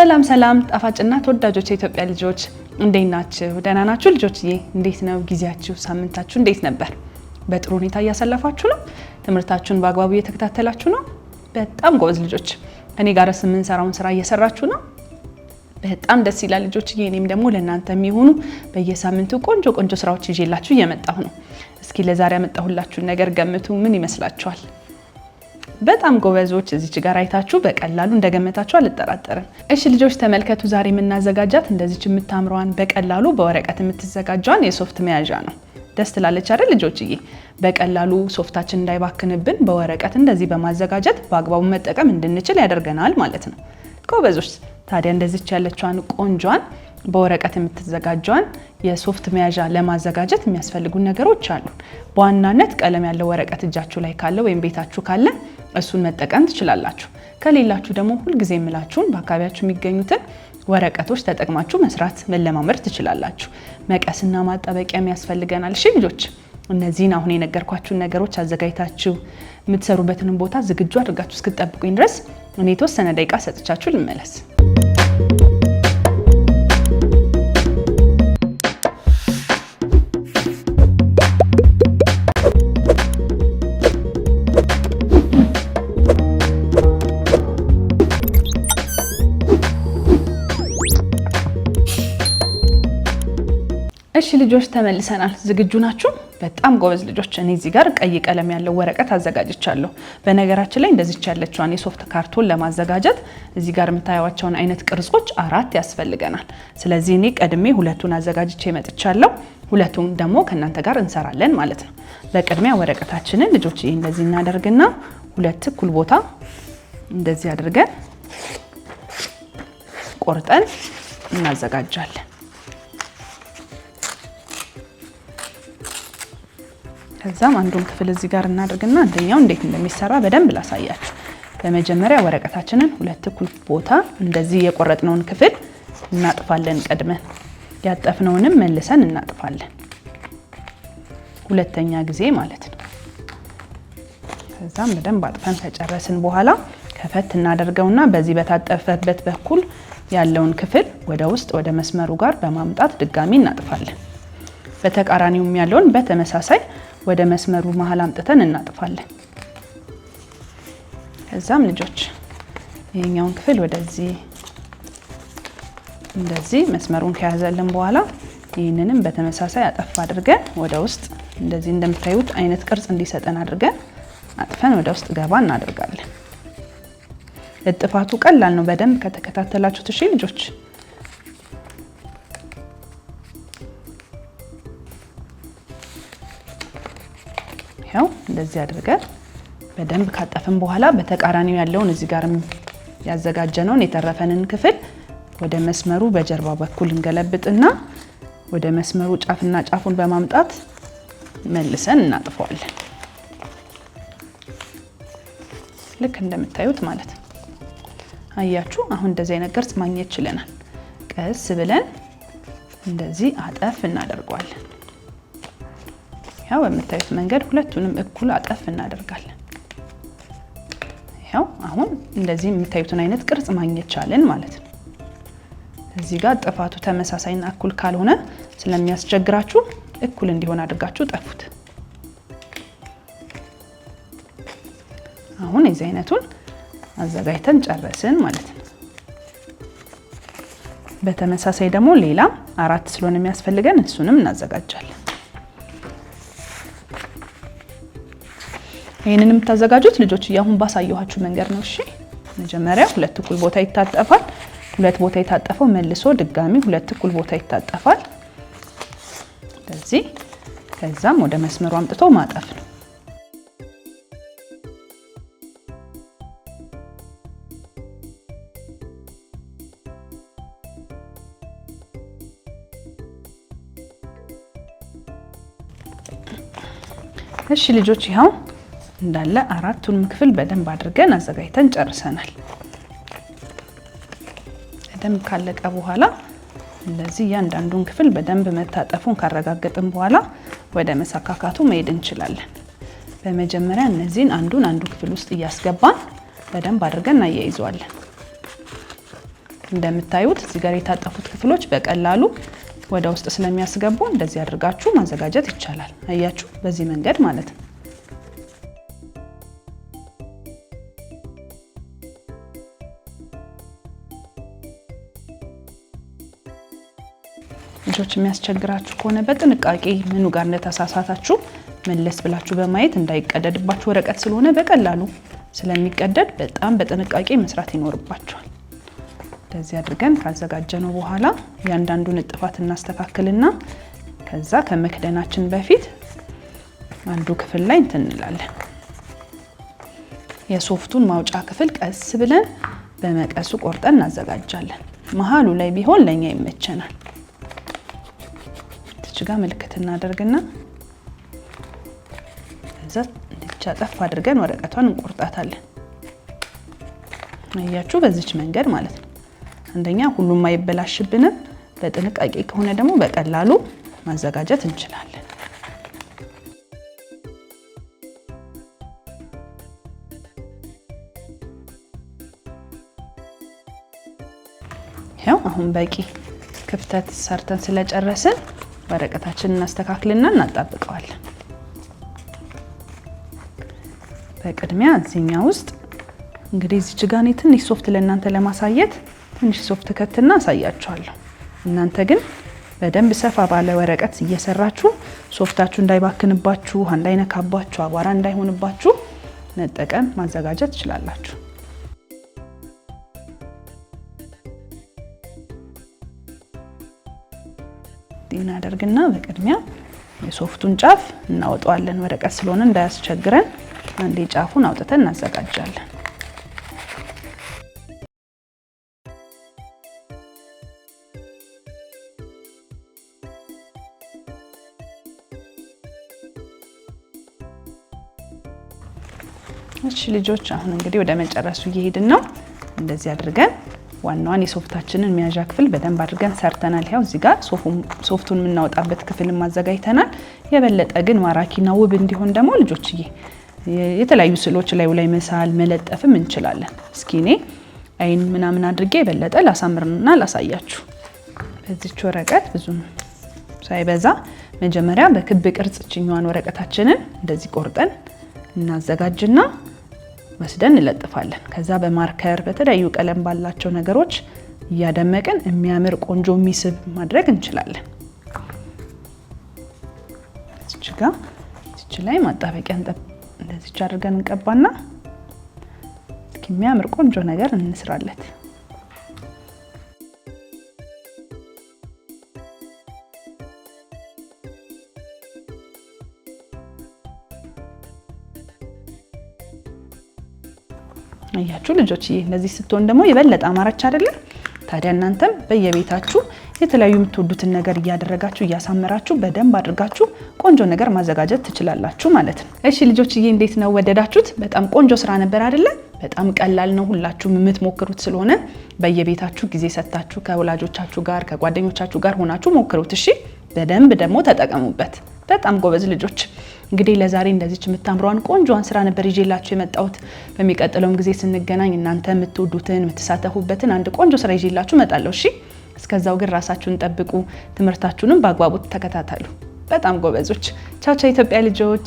ሰላም ሰላም ጣፋጭና ተወዳጆች የኢትዮጵያ ልጆች እንዴት ናችሁ? ደህና ናችሁ ልጆችዬ? እንዴት ነው ጊዜያችሁ? ሳምንታችሁ እንዴት ነበር? በጥሩ ሁኔታ እያሳለፋችሁ ነው? ትምህርታችሁን በአግባቡ እየተከታተላችሁ ነው? በጣም ጎበዝ ልጆች። እኔ ጋር የምንሰራውን ስራ እየሰራችሁ ነው? በጣም ደስ ይላል ልጆችዬ። እኔም ደግሞ ለእናንተ የሚሆኑ በየሳምንቱ ቆንጆ ቆንጆ ስራዎች ይዤላችሁ እየመጣሁ ነው። እስኪ ለዛሬ ያመጣሁላችሁን ነገር ገምቱ። ምን ይመስላችኋል? በጣም ጎበዞች። እዚች ጋር አይታችሁ በቀላሉ እንደገመታችሁ አልጠራጠርም። እሺ ልጆች ተመልከቱ። ዛሬ የምናዘጋጃት እንደዚች የምታምረዋን በቀላሉ በወረቀት የምትዘጋጇን የሶፍት መያዣ ነው። ደስ ትላለች አይደል ልጆችዬ? በቀላሉ ሶፍታችን እንዳይባክንብን በወረቀት እንደዚህ በማዘጋጀት በአግባቡ መጠቀም እንድንችል ያደርገናል ማለት ነው። ጎበዞች። ታዲያ እንደዚች ያለችዋን ቆንጆን በወረቀት የምትዘጋጇን የሶፍት መያዣ ለማዘጋጀት የሚያስፈልጉ ነገሮች አሉ። በዋናነት ቀለም ያለው ወረቀት እጃችሁ ላይ ካለ ወይም ቤታችሁ ካለ እሱን መጠቀም ትችላላችሁ። ከሌላችሁ ደግሞ ሁልጊዜ የምላችሁን በአካባቢያችሁ የሚገኙትን ወረቀቶች ተጠቅማችሁ መስራት መለማመድ ትችላላችሁ። መቀስና ማጣበቂያም ያስፈልገናል። እሺ ልጆች፣ እነዚህን አሁን የነገርኳችሁን ነገሮች አዘጋጅታችሁ የምትሰሩበትን ቦታ ዝግጁ አድርጋችሁ እስክትጠብቁኝ ድረስ እኔ የተወሰነ ደቂቃ ሰጥቻችሁ ልመለስ። እሺ ልጆች ተመልሰናል። ዝግጁ ናችሁ? በጣም ጎበዝ ልጆች። እኔ እዚህ ጋር ቀይ ቀለም ያለው ወረቀት አዘጋጅቻለሁ። በነገራችን ላይ እንደዚች ያለችዋን የሶፍት ካርቶን ለማዘጋጀት እዚህ ጋር የምታዩዋቸውን አይነት ቅርጾች 4 ያስፈልገናል። ስለዚህ እኔ ቀድሜ ሁለቱን አዘጋጅቼ መጥቻለሁ። ሁለቱን ደግሞ ከእናንተ ጋር እንሰራለን ማለት ነው። በቅድሚያ ወረቀታችንን ልጆች እንደዚህ እናደርግና ሁለት እኩል ቦታ እንደዚህ አድርገን ቆርጠን እናዘጋጃለን። ከዛም አንዱን ክፍል እዚህ ጋር እናደርግና አንደኛው እንዴት እንደሚሰራ በደንብ ላሳያችሁ። በመጀመሪያ ወረቀታችንን ሁለት እኩል ቦታ እንደዚህ የቆረጥነውን ክፍል እናጥፋለን። ቀድመን ያጠፍነውንም መልሰን እናጥፋለን። ሁለተኛ ጊዜ ማለት ነው። ከዛም በደንብ አጥፈን ከጨረስን በኋላ ከፈት እናደርገውና በዚህ በታጠፈበት በኩል ያለውን ክፍል ወደ ውስጥ ወደ መስመሩ ጋር በማምጣት ድጋሚ እናጥፋለን። በተቃራኒውም ያለውን በተመሳሳይ ወደ መስመሩ መሃል አምጥተን እናጥፋለን። ከዛም ልጆች ይሄኛውን ክፍል ወደዚህ እንደዚህ መስመሩን ከያዘልን በኋላ ይህንንም በተመሳሳይ አጠፍ አድርገን ወደ ውስጥ እንደዚህ እንደምታዩት አይነት ቅርጽ እንዲሰጠን አድርገን አጥፈን ወደ ውስጥ ገባ እናደርጋለን። እጥፋቱ ቀላል ነው። በደንብ ከተከታተላችሁት እሺ ልጆች። ያው እንደዚህ አድርገን በደንብ ካጠፍን በኋላ በተቃራኒው ያለውን እዚህ ጋር ያዘጋጀነውን የተረፈንን ክፍል ወደ መስመሩ በጀርባ በኩል እንገለብጥና ወደ መስመሩ ጫፍና ጫፉን በማምጣት መልሰን እናጥፈዋለን። ልክ እንደምታዩት ማለት ነው። አያችሁ? አሁን እንደዚህ አይነት ቅርጽ ማግኘት ችለናል። ቀስ ብለን እንደዚህ አጠፍ እናደርገዋለን። ያው በምታዩት መንገድ ሁለቱንም እኩል አጠፍ እናደርጋለን። ያው አሁን እንደዚህ የምታዩትን አይነት ቅርጽ ማግኘት ቻለን ማለት ነው። እዚህ ጋር ጥፋቱ ተመሳሳይና እኩል ካልሆነ ስለሚያስቸግራችሁ እኩል እንዲሆን አድርጋችሁ ጠፉት። አሁን የዚህ አይነቱን አዘጋጅተን ጨረስን ማለት ነው። በተመሳሳይ ደግሞ ሌላ 4 ስለሆነ የሚያስፈልገን እሱንም እናዘጋጃለን። ይሄንን የምታዘጋጁት ልጆች አሁን ባሳየኋችሁ መንገድ ነው። እሺ መጀመሪያ ሁለት እኩል ቦታ ይታጠፋል። ሁለት ቦታ የታጠፈው መልሶ ድጋሚ ሁለት እኩል ቦታ ይታጠፋል። ስለዚህ ከዛም ወደ መስመሩ አምጥቶ ማጠፍ ነው። እሺ ልጆች ይኸው እንዳለ 4ቱንም ክፍል በደንብ አድርገን አዘጋጅተን ጨርሰናል። በደንብ ካለቀ በኋላ እንደዚህ እያንዳንዱን ክፍል በደንብ መታጠፉን ካረጋገጥን በኋላ ወደ መሰካካቱ መሄድ እንችላለን። በመጀመሪያ እነዚህን አንዱ ክፍል ውስጥ እያስገባን በደንብ አድርገን እናያይዘዋለን። እንደምታዩት እዚህ ጋር የታጠፉት ክፍሎች በቀላሉ ወደ ውስጥ ስለሚያስገቡ እንደዚህ አድርጋችሁ ማዘጋጀት ይቻላል። አያችሁ፣ በዚህ መንገድ ማለት ነው። ልጆች የሚያስቸግራችሁ ከሆነ በጥንቃቄ ምኑ ጋር እንደተሳሳታችሁ መለስ ብላችሁ በማየት እንዳይቀደድባችሁ። ወረቀት ስለሆነ በቀላሉ ስለሚቀደድ በጣም በጥንቃቄ መስራት ይኖርባችኋል። እንደዚህ አድርገን ካዘጋጀነው በኋላ ያንዳንዱን እጥፋት እናስተካክልና ከዛ ከመክደናችን በፊት አንዱ ክፍል ላይ እንላለን። የሶፍቱን ማውጫ ክፍል ቀስ ብለን በመቀሱ ቆርጠን እናዘጋጃለን። መሃሉ ላይ ቢሆን ለኛ ይመቸናል። እዚህ ጋር ምልክት እናደርግና ከዛ እንድቻ ጠፍ አድርገን ወረቀቷን እንቆርጣታለን። አያችሁ፣ በዚች መንገድ ማለት ነው። አንደኛ ሁሉም አይበላሽብንም፣ በጥንቃቄ ከሆነ ደግሞ በቀላሉ ማዘጋጀት እንችላለን። ያው አሁን በቂ ክፍተት ሰርተን ስለጨረስን ወረቀታችንን እናስተካክልና እናጣብቀዋለን። በቅድሚያ እዚህኛው ውስጥ እንግዲህ እዚህ ጋር ነው ትንሽ ሶፍት ለእናንተ ለማሳየት ትንሽ ሶፍት ከትና አሳያችኋለሁ። እናንተ ግን በደንብ ሰፋ ባለ ወረቀት እየሰራችሁ ሶፍታችሁ እንዳይባክንባችሁ፣ እንዳይነካባችሁ፣ አቧራ እንዳይሆንባችሁ መጠቀም ማዘጋጀት ትችላላችሁ። እናደርግና በቅድሚያ የሶፍቱን ጫፍ እናወጣዋለን። ወረቀት ስለሆነ እንዳያስቸግረን አንዴ ጫፉን አውጥተን እናዘጋጃለን። እሺ ልጆች፣ አሁን እንግዲህ ወደ መጨረሱ እየሄድን ነው። እንደዚህ አድርገን ዋናውን የሶፍታችንን መያዣ ክፍል በደንብ አድርገን ሰርተናል። ያው እዚህ ጋር ሶፍቱን የምናወጣበት ክፍል ማዘጋጅተናል። የበለጠ ግን ማራኪና ውብ እንዲሆን ደግሞ ልጆችዬ የተለያዩ ስዕሎች ላይ መሳል መለጠፍም እንችላለን። እስኪ እኔ አይን ምናምን አድርጌ የበለጠ ላሳምርና ላሳያችሁ። በዚች ወረቀት ብዙም ሳይበዛ መጀመሪያ በክብ ቅርጽ ችኛዋን ወረቀታችንን እንደዚህ ቆርጠን እናዘጋጅና ወስደን እንለጥፋለን። ከዛ በማርከር በተለያዩ ቀለም ባላቸው ነገሮች እያደመቅን የሚያምር ቆንጆ የሚስብ ማድረግ እንችላለን። እዚች ላይ ማጣበቂያ እንደዚች አድርገን እንቀባና እስኪ የሚያምር ቆንጆ ነገር እንስራለት። አያችሁ ልጆችዬ፣ እንደዚህ ስትሆን ደግሞ የበለጠ አማራጭ አይደለም? ታዲያ እናንተም በየቤታችሁ የተለያዩ የምትወዱትን ነገር እያደረጋችሁ እያሳመራችሁ በደንብ አድርጋችሁ ቆንጆ ነገር ማዘጋጀት ትችላላችሁ ማለት ነው። እሺ ልጆችዬ፣ እንዴት ነው ወደዳችሁት? በጣም ቆንጆ ስራ ነበር አይደለ? በጣም ቀላል ነው። ሁላችሁም የምትሞክሩት ስለሆነ በየቤታችሁ ጊዜ ሰጣችሁ ከወላጆቻችሁ ጋር ከጓደኞቻችሁ ጋር ሆናችሁ ሞክሩት። እሺ፣ በደንብ ደግሞ ተጠቀሙበት። በጣም ጎበዝ ልጆች። እንግዲህ ለዛሬ እንደዚች የምታምሯን ቆንጆዋን ስራ ነበር ይዤላችሁ የመጣሁት። በሚቀጥለውም ጊዜ ስንገናኝ እናንተ የምትወዱትን የምትሳተፉበትን አንድ ቆንጆ ስራ ይዤላችሁ እመጣለሁ። እሺ፣ እስከዛው ግን ራሳችሁን ጠብቁ፣ ትምህርታችሁንም በአግባቡ ተከታተሉ። በጣም ጎበዞች። ቻው ቻው ኢትዮጵያ ልጆች።